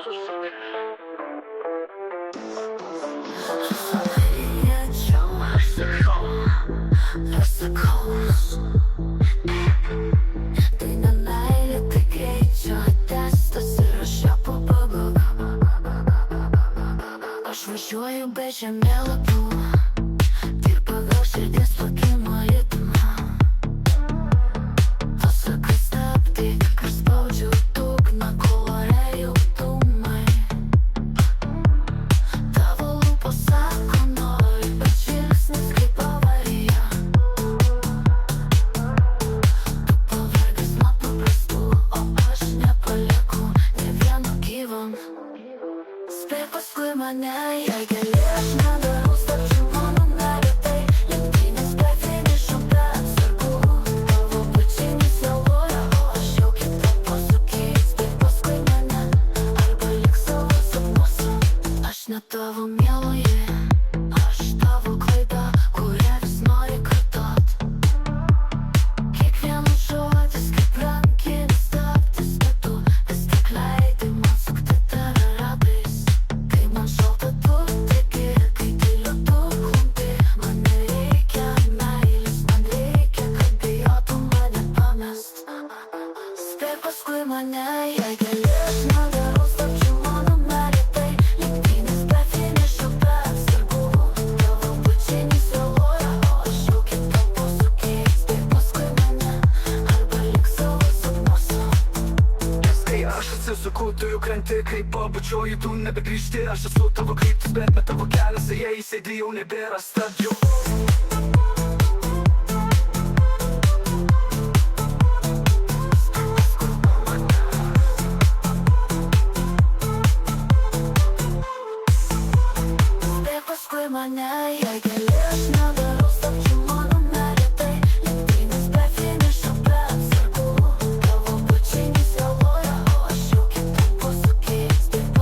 Ти на неї такий, що тесто сироша побабок. Аж вишою бежа мелоду. Ти погав сердец, поки мої дома. Осака стапти, розповджу тук на колорею думай. Та волу по законой, вечір снизки поварія. Спи мене, я гелєш на дорогу, ставчу ману на людей. Лінки не спай фінішом перед цирку. В обличчі ні село, я щоки та посуки. Спи мене, арба ліксово сумосу. Аж на того мілої, аж того клейда, куря весною крутот. Кіквяну жовті скипранки, не ставте спиту. Ти стекляйте мозок, ти тарарабись. Спи мене, я гелєш на дорогу, ставчу ману на людей. Лінки не спай фінішом перед цирку. Та в обличчі ні село, я щоки та посуки. Спи мене, арба ліксово сумосу. Аж це закутую кренти, крій побачу, йду не бігрішти. Аж сутово кріпти, збедметово кялеса, я і сидію, не бера стадю. Спи мене, я гелєш на дорогу, ставчу ману на людей. Лінки не спай фінішом перед цирку. Та в обличчі ні село, я щоки та посуки.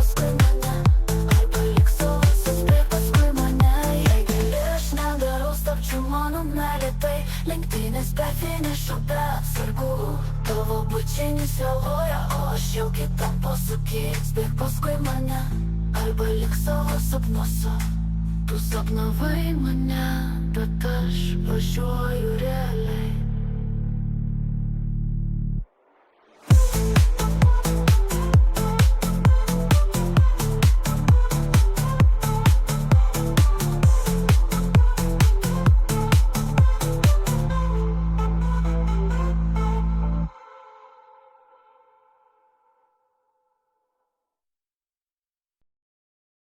Спи мене, арба ліксово спи мене, я гелєш на дорогу, ставчу ману на людей. Лінки не спай фінішом перед цирку. Та в обличчі ні село, я щоки та посуки. Спи мене, арба ліксово субносу. Тут обнови мене, та теж прощою релей.